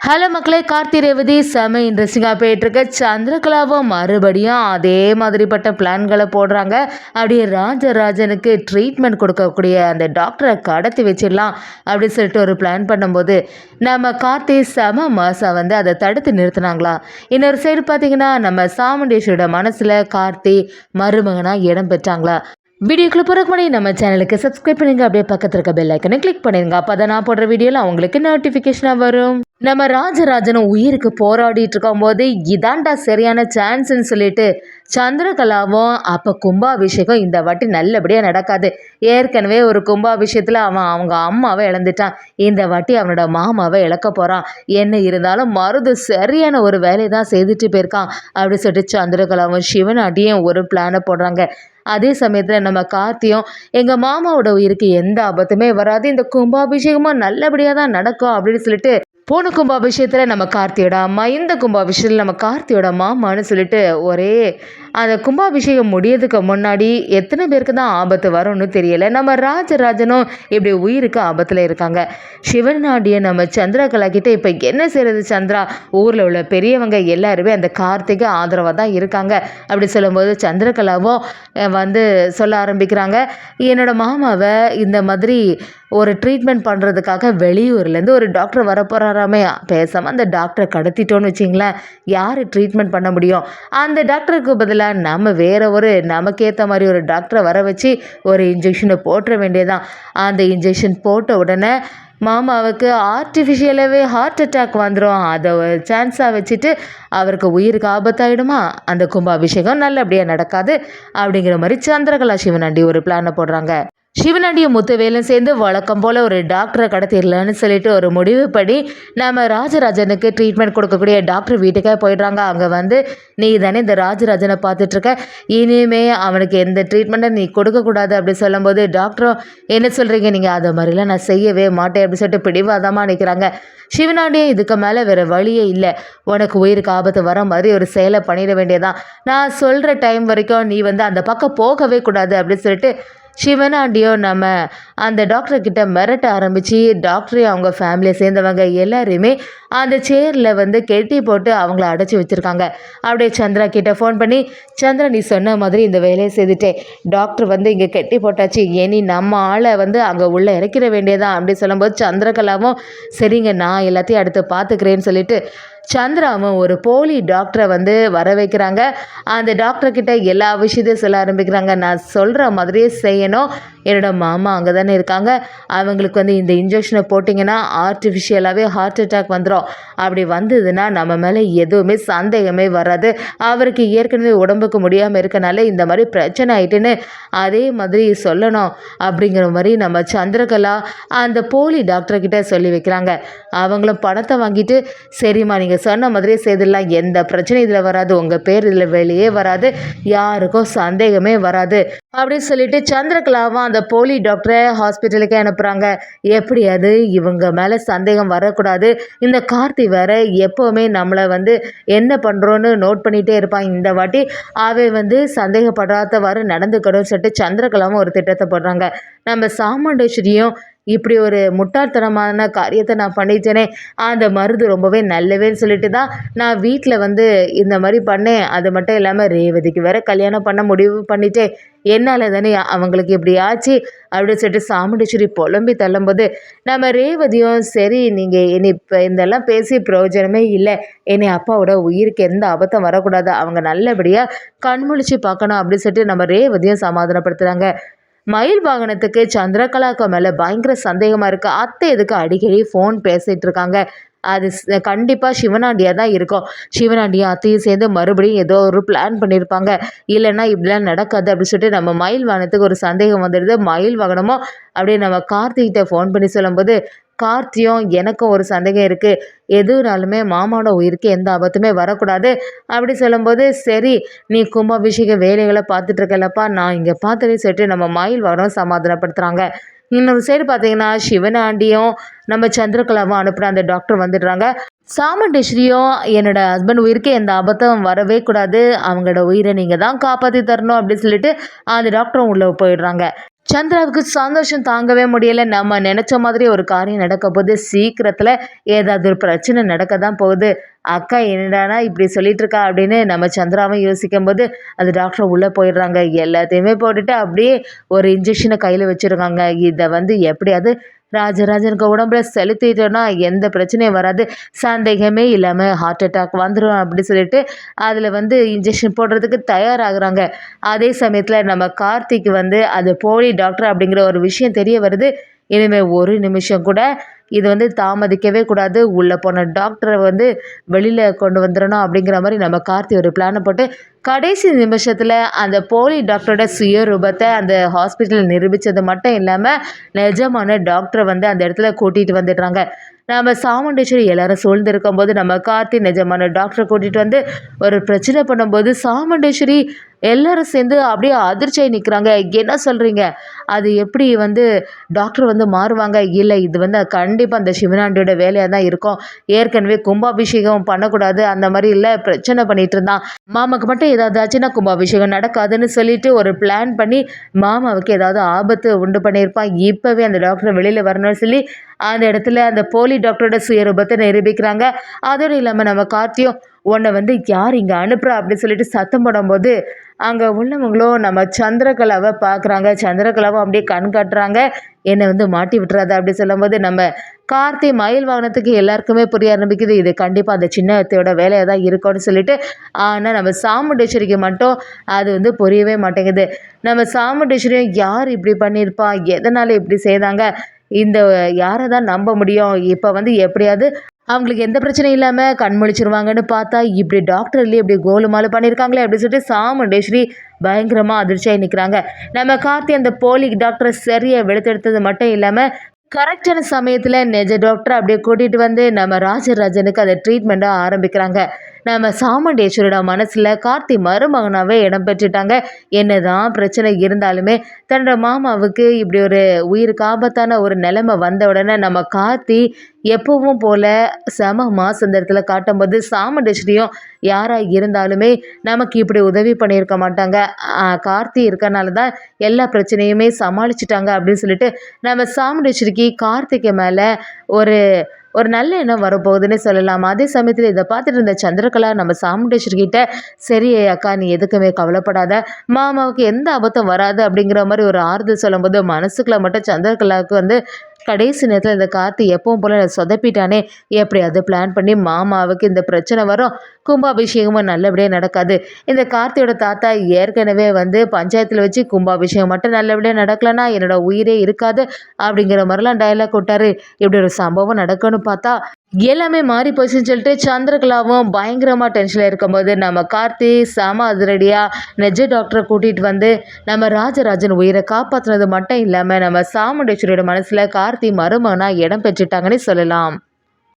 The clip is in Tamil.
ஹலோ மக்களே, கார்த்தி ரேவதி செம இன்ட்ரெஸ்டிங்காக போயிட்டுருக்கு. சந்திரகலாவும் மறுபடியும் அதே மாதிரிப்பட்ட பிளான்களை போடுறாங்க. அப்படியே ராஜராஜனுக்கு ட்ரீட்மெண்ட் கொடுக்கக்கூடிய அந்த டாக்டரை கடத்தி வச்சிடலாம் அப்படின்னு சொல்லிட்டு ஒரு பிளான் பண்ணும்போது நம்ம கார்த்தி செம மாசா வந்து அதை தடுத்து நிறுத்தினாங்களா. இன்னொரு சைடு பார்த்தீங்கன்னா நம்ம சாமுண்டேஸ்வரோட மனசில் கார்த்தி மருமகனாக இடம் பெற்றாங்களா. வீடியோக்குள்ள போகிறக்கு முன்னாடி நம்ம சேனலுக்கு சப்ஸ்கிரைப் பண்ணுங்க, அப்படியே பக்கத்தில் இருக்க பெல் ஐக்கனை கிளிக் பண்ணிடுங்க. அப்போ தான் நான் போடுற வீடியோவில் அவங்களுக்கு நோட்டிஃபிகேஷனாக வரும். நம்ம ராஜராஜனும் உயிருக்கு போராடிட்டு இருக்கும் போது இதாண்டா சரியான சான்ஸ்ன்னு சொல்லிட்டு சந்திரகலாவும் அப்போ கும்பாபிஷேகம் இந்த வாட்டி நல்லபடியாக நடக்காது. ஏற்கனவே ஒரு கும்பாபிஷேகத்தில் அவங்க அம்மாவை இழந்துட்டான். இந்த வாட்டி அவனோட மாமாவை இழக்க போகிறான். என்ன இருந்தாலும் மருது சரியான ஒரு வேலையை தான் செய்துட்டு போயிருக்கான் அப்படின்னு சொல்லிட்டு சந்திரகலாவும் சிவனாட்டியும் ஒரு பிளானை போடுறாங்க. அதே சமயத்தில் நம்ம கார்த்தியும் எங்கள் மாமாவோட உயிருக்கு எந்த ஆபத்துமே வராது, இந்த கும்பாபிஷேகமும் நல்லபடியாக தான் நடக்கும் அப்படின்னு சொல்லிட்டு போன கும்பாபிஷேகத்தில் நம்ம கார்த்தியோட அம்மா, இந்த கும்பாபிஷேகத்தில் நம்ம கார்த்தியோட மாமான்னு சொல்லிட்டு ஒரே அந்த கும்பாபிஷேகம் முடியறதுக்கு முன்னாடி எத்தனை பேருக்கு தான் ஆபத்து வரும்னு தெரியலை. நம்ம ராஜராஜனும் இப்படி உயிருக்கு ஆபத்தில் இருக்காங்க. சிவனாடியை நம்ம சந்திரகலா கிட்டே இப்போ என்ன செய்கிறது சந்திரா, ஊரில் உள்ள பெரியவங்க எல்லாருமே அந்த கார்த்திக்கு ஆதரவாக தான் இருக்காங்க அப்படி சொல்லும்போது சந்திரகலாவும் வந்து சொல்ல ஆரம்பிக்கிறாங்க. என்னோட மாமாவை இந்த மாதிரி ஒரு ட்ரீட்மெண்ட் பண்ணுறதுக்காக வெளியூர்லேருந்து ஒரு டாக்டர் வரப்போகிறாராமே, பேசாமல் அந்த டாக்டரை கடத்திட்டோன்னு வச்சிங்களேன், யார் ட்ரீட்மெண்ட் பண்ண முடியும்? அந்த டாக்டருக்கு பதிலாக நம்ம வேற ஒரு நமக்கேற்ற மாதிரி ஒரு டாக்டரை வர வச்சு ஒரு இன்ஜெக்ஷனை போட்டுற வேண்டியதான். அந்த இன்ஜெக்ஷன் போட்ட உடனே மாமாவுக்கு ஆர்டிஃபிஷியலாகவே ஹார்ட் அட்டாக் வந்துடும். அதை ஒரு சான்ஸாக வச்சுட்டு அவருக்கு உயிருக்கு ஆபத்தாயிடுமா, அந்த கும்பாபிஷேகம் நல்லபடியாக நடக்காது அப்படிங்கிற மாதிரி சந்திரகலா சிவனாண்டி ஒரு பிளானை போடுறாங்க. சிவனாண்டியும் முத்துவேலும் சேர்ந்து வழக்கம் போல் ஒரு டாக்டரை கடத்திடலான்னு சொல்லிட்டு ஒரு முடிவு படி நம்ம ராஜராஜனுக்கு ட்ரீட்மெண்ட் கொடுக்கக்கூடிய டாக்டர் வீட்டுக்கே போயிடுறாங்க. அங்கே வந்து நீ தானே இந்த ராஜராஜனை பார்த்துட்ருக்க, இனிமே அவனுக்கு எந்த ட்ரீட்மெண்ட்டை நீ கொடுக்கக்கூடாது அப்படி சொல்லும்போது டாக்டரும் என்ன சொல்கிறீங்க, நீங்கள் அதை மாதிரிலாம் நான் செய்யவே மாட்டேன் அப்படின்னு சொல்லிட்டு பிடிவாதமாக நிற்கிறாங்க. சிவனாண்டியே இதுக்கு மேலே வேறு வழியே இல்லை, உனக்கு உயிருக்கு ஆபத்து வர மாதிரி ஒரு செயலை பண்ணிட வேண்டியதான், நான் சொல்கிற டைம் வரைக்கும் நீ வந்து அந்த பக்கம் போகவே கூடாது அப்படின்னு சொல்லிட்டு சிவனாண்டியோ நம்ம அந்த டாக்டர்கிட்ட மிரட்ட ஆரம்பித்து டாக்டரையும் அவங்க ஃபேமிலியை சேர்ந்தவங்க எல்லாரையுமே அந்த சேரில் வந்து கெட்டி போட்டு அவங்கள அடைச்சி வச்சுருக்காங்க. அப்படியே சந்திரா கிட்ட ஃபோன் பண்ணி, சந்திரா நீ சொன்ன மாதிரி இந்த வேலையை செய்துட்டேன், டாக்டர் வந்து இங்கே கெட்டி போட்டாச்சு, இனி நம்ம ஆளை வந்து அங்கே உள்ளே இறக்கிற வேண்டியதான் அப்படி சொல்லும்போது சந்திரகலாவும் சரிங்க நான் எல்லாத்தையும் அடுத்து பார்த்துக்கிறேன்னு சொல்லிட்டு சந்திராவும் ஒரு போலி டாக்டரை வந்து வர வைக்கிறாங்க. அந்த டாக்டர்கிட்ட எல்லா விஷயத்தையும் சொல்ல ஆரம்பிக்கிறாங்க. நான் சொல்கிற மாதிரியே செய்யணும், என்னோட மாமா அங்கே தானே இருக்காங்க, அவங்களுக்கு வந்து இந்த இன்ஜெக்ஷனை போட்டிங்கன்னா ஆர்டிஃபிஷியலாகவே ஹார்ட் அட்டாக் வந்துடும், அப்படி வந்ததுன்னா நம்ம மேலே எதுவுமே சந்தேகமே வராது, அவருக்கு ஏற்கனவே உடம்புக்கு முடியாமல் இருக்கனால இந்த மாதிரி பிரச்சனை ஆகிட்டுன்னு அதே மாதிரி சொல்லணும் அப்படிங்கிற மாதிரி நம்ம சந்திரகலா அந்த போலி டாக்டர்கிட்ட சொல்லி வைக்கிறாங்க. அவங்களும் பணத்தை வாங்கிட்டு சரிம்மா நீங்கள் சொன்ன மாதிரியே செய்திடலாம், எந்த பிரச்சனையும் இதில் வராது, உங்கள் பேர் இதில் வெளியே வராது, யாருக்கும் சந்தேகமே வராது அப்படின்னு சொல்லிட்டு சந்திரகலாவும் அந்த போலி டாக்டரை ஹாஸ்பிட்டலுக்கே அனுப்புகிறாங்க. எப்படியாவது இவங்க மேலே சந்தேகம் வரக்கூடாது, இந்த கார்த்தி வேற எப்போவுமே நம்மளை வந்து என்ன பண்ணுறோன்னு நோட் பண்ணிகிட்டே இருப்பான், இந்த வாட்டி அவன் வந்து சந்தேகப்படாதவாறு நடந்துக்கணும்னு சொல்லிட்டு சந்திரகலாவும் ஒரு திட்டத்தை போடுறாங்க. நம்ம சாமுண்டேஸ்வரியும் இப்படி ஒரு முட்டாள்தனமான காரியத்தை நான் பண்ணிட்டேனே, அந்த மருது ரொம்பவே நல்லவேன்னு சொல்லிட்டு தான் நான் வீட்டில் வந்து இந்த மாதிரி பண்ணேன், அது மட்டும் இல்லாமல் ரேவதிக்கு வேற கல்யாணம் பண்ண முடிவு பண்ணிட்டேன், என்னால் தானே அவங்களுக்கு இப்படி ஆச்சு அப்படின்னு சொல்லிட்டு சாமுண்டேஸ்வரி புலம்பி தள்ளும்போது நம்ம ரேவதியும் சரி நீங்கள் இனி இப்போ இதெல்லாம் பேசி பிரயோஜனமே இல்லை, என்னை அப்பாவோட உயிருக்கு எந்த ஆபத்தும் வரக்கூடாது, அவங்க நல்லபடியாக கண்முழிச்சு பார்க்கணும் அப்படின்னு சொல்லிட்டு நம்ம ரேவதியும் சமாதானப்படுத்துகிறாங்க. மயில் வாகனத்துக்கு சந்திரகலாக்கு மேலே பயங்கர சந்தேகமாக இருக்குது. அத்தை எதுக்கு அடிக்கடி ஃபோன் பேசிகிட்டு இருக்காங்க, அது கண்டிப்பாக சிவனாண்டியாக தான் இருக்கும், சிவனாண்டியும் அத்தையும் சேர்ந்து மறுபடியும் ஏதோ ஒரு பிளான் பண்ணியிருப்பாங்க, இல்லைன்னா இப்படிலாம் நடக்காது அப்படின்னு சொல்லிட்டு நம்ம மயில் வாகனத்துக்கு ஒரு சந்தேகம் வந்துடுது. மயில் வாகனமும் அப்படியே நம்ம கார்த்திகிட்ட ஃபோன் பண்ணி சொல்லும்போது கார்த்தியும் எனக்கும் ஒரு சந்தேகம் இருக்குது, எதுனாலுமே மாமாவோட உயிருக்கு எந்த ஆபத்துமே வரக்கூடாது அப்படி சொல்லும்போது சரி நீ கும்பாபிஷேக வேலைகளை பார்த்துட்டு இருக்கலப்பா, நான் இங்கே பார்த்துட்டே சொல்லிட்டு நம்ம மயில் வாகனம் சமாதானப்படுத்துகிறாங்க. இன்னொரு சைடு பார்த்தீங்கன்னா சிவனாண்டியும் நம்ம சந்திரகலாவும் அனுப்புகிற அந்த டாக்டர் வந்துடுறாங்க. சாமுண்டேஸ்வரியும் என்னோட ஹஸ்பண்ட் உயிருக்கு எந்த ஆபத்தும் வரவே கூடாது, அவங்களோட உயிரை நீங்கள் தான் காப்பாற்றி தரணும் அப்படின்னு சொல்லிட்டு அந்த டாக்டரும் உள்ளே போயிடுறாங்க. சந்திராவுக்கு சந்தோஷம் தாங்கவே முடியல. நம்ம நினச்ச மாதிரி ஒரு காரியம் நடக்க போகுது. சீக்கிரத்தில் ஏதாவது ஒரு பிரச்சனை நடக்க தான் போகுது. அக்கா என்னடானா இப்படி சொல்லிட்டு இருக்கா அப்படின்னு நம்ம சந்திராவும் யோசிக்கும்போது அந்த டாக்டர் உள்ளே போயிடுறாங்க. எல்லாத்தையுமே போட்டுட்டு அப்படியே ஒரு இன்ஜெக்ஷனை கையில் வச்சுருக்காங்க. இதை எப்படியாவது ராஜராஜனுக்கு உடம்புல செலுத்திட்டோன்னா எந்த பிரச்சனையும் வராது, சந்தேகமே இல்லாமல் ஹார்ட் அட்டாக் வந்துடும் அப்படி சொல்லிட்டு அதில் இன்ஜெக்ஷன் போடுறதுக்கு தயாராகிறாங்க. அதே சமயத்தில் நம்ம கார்த்திக் அது போலி டாக்டர் அப்படிங்கிற ஒரு விஷயம் தெரிய வருது. இனிமேல் ஒரு நிமிஷம் கூட இது தாமதிக்கவே கூடாது. உள்ளே போன டாக்டரை வெளியில் கொண்டு வந்துடணும் அப்படிங்கிற மாதிரி நம்ம கார்த்தி ஒரு பிளானை போட்டு கடைசி நிமிஷத்தில் அந்த போலி டாக்டரோட சுயரூபத்தை அந்த ஹாஸ்பிட்டலில் நிரூபித்தது மட்டும் இல்லாமல் நிஜமான டாக்டரை அந்த இடத்துல கூட்டிகிட்டு வந்துடுறாங்க. நம்ம சாமுண்டேஸ்வரி எல்லாரும் சூழ்ந்து இருக்கும்போது நம்ம கார்த்தி நிஜமான டாக்டரை கூட்டிகிட்டு ஒரு பிரச்சனை பண்ணும்போது சாமுண்டேஸ்வரி எல்லாரும் சேர்ந்து அப்படியே அதிர்ச்சியாகி நிற்கிறாங்க. என்ன சொல்கிறீங்க? அது எப்படி டாக்டர் மாறுவாங்க? இல்லை, இது கண்டிப்பாக அந்த சிவனாண்டியோட வேலையாக தான் இருக்கும். ஏற்கனவே கும்பாபிஷேகம் பண்ணக்கூடாது அந்த மாதிரி இல்லை, பிரச்சனை பண்ணிகிட்டு இருந்தான். மாமாவுக்கு மட்டும் ஏதாவது ஆச்சுன்னா கும்பாபிஷேகம் நடக்காதுன்னு சொல்லிட்டு ஒரு பிளான் பண்ணி மாமாவுக்கு ஏதாவது ஆபத்து உண்டு பண்ணியிருப்பான். இப்போவே அந்த டாக்டரை வெளியில் வரணும்னு சொல்லி அந்த இடத்துல அந்த போலி டாக்டரோட சுயரூபத்தை நிரூபிக்கிறாங்க. அதோடு இல்லாமல் நம்ம கார்த்தியும் உன்னை யார் இங்கே அனுப்புகிறா அப்படின்னு சொல்லிட்டு சத்தம் போடும்போது அங்கே உள்ளவங்களும் நம்ம சந்திரகலாவை பார்க்குறாங்க. சந்திரகலாவை அப்படியே கண் காட்டுறாங்க. என்னை மாட்டி விட்டுறாத அப்படி சொல்லும்போது நம்ம கார்த்தி மயில் வாகனத்துக்கு எல்லாருக்குமே புரிய ஆரம்பிக்குது. இது கண்டிப்பாக அந்த சின்னத்தையோட வேலையாக தான் இருக்கும்னு சொல்லிட்டு. ஆனால் நம்ம சாமுண்டேஸ்வரிக்கு மட்டும் அது புரியவே மாட்டேங்குது. நம்ம சாமுண்டேஸ்வரியும் யார் இப்படி பண்ணியிருப்பா, எதனால் இப்படி செய்தாங்க, இந்த யாரை தான் நம்ப முடியும்? இப்போ எப்படியாவது அவங்களுக்கு எந்த பிரச்சனையும் இல்லாமல் கண்முழிச்சிருவாங்கன்னு பார்த்தா இப்படி டாக்டர் இல்லையே இப்படி கோலுமாலு பண்ணியிருக்காங்களே அப்படின்னு சொல்லிட்டு சாமுண்டேஸ்வரி பயங்கரமாக அதிர்ச்சியாகி நிற்கிறாங்க. நம்ம கார்த்தி அந்த போலி டாக்டரை சரியாக வெளுத்தெடுத்தது மட்டும் இல்லாமல் கரெக்டான சமயத்தில் நிஜ டாக்டரை அப்படியே கூட்டிகிட்டு நம்ம ராஜராஜனுக்கு அதை ட்ரீட்மெண்ட்டாக ஆரம்பிக்கிறாங்க. நம்ம சாமுண்டேஸ்வரியோட மனசில் கார்த்தி மருமகனாகவே இடம் பெற்றுட்டாங்க. என்னதான் பிரச்சனை இருந்தாலுமே தன்னோட மாமாவுக்கு இப்படி ஒரு உயிருக்கு ஆபத்தான ஒரு நிலைமை வந்த உடனே நம்ம கார்த்தி எப்பவும் போல் செம மாசந்தரத்தில் காட்டும்போது சாமுண்டேஸ்வரியும் யாராக இருந்தாலுமே நமக்கு இப்படி உதவி பண்ணியிருக்க மாட்டாங்க. கார்த்தி இருக்கனால தான் எல்லா பிரச்சனையுமே சமாளிச்சிட்டாங்க அப்படின்னு சொல்லிட்டு நம்ம சாமுண்டேஸ்வரிக்கு கார்த்திக்கு மேலே ஒரு ஒரு நல்ல எண்ணம் வரப்போகுதுன்னு சொல்லலாம். அதே சமயத்தில் இதை பார்த்துட்டு இருந்த சந்திரகலா நம்ம சாமுண்டேஸ்வரிகிட்ட சரி அக்கா நீ எதுக்குமே கவலைப்படாத, மாமாவுக்கு எந்த ஆபத்தும் வராது அப்படிங்கிற மாதிரி ஒரு ஆறுதல் சொல்லும்போது மனசுக்குள்ள மட்டும் சந்திரகலாவுக்கு கடைசி நேரத்தில் இந்த கார்த்தி எப்பவும் போல சொதப்பிட்டானே, எப்படியாவது பிளான் பண்ணி மாமாவுக்கு இந்த பிரச்சனை வரும், கும்பாபிஷேகமும் நல்லபடியாக நடக்காது. இந்த கார்த்தியோட தாத்தா ஏற்கனவே பஞ்சாயத்தில் வச்சு கும்பாபிஷேகம் மட்டும் நல்லபடியாக நடக்கலன்னா என்னோட உயிரே இருக்காது அப்படிங்கிற மாதிரிலாம் டைலாக் விட்டாரு. இப்படி ஒரு சம்பவம் நடக்கும்னு பார்த்தா எல்லாமே மாறி போச்சுன்னு சொல்லிட்டு சந்திரகலாவும் பயங்கரமாக டென்ஷனில் இருக்கும்போது நம்ம கார்த்தி செம அதிரடியாக நிஜ டாக்டரை கூட்டிகிட்டு நம்ம ராஜராஜன் உயிரை காப்பாற்றுனது மட்டும் இல்லாமல் நம்ம சாமுண்டேஸ்வரியோட மனசில் கார்த்தி மருமகனாக இடம் பெற்றுட்டாங்கன்னு சொல்லலாம்.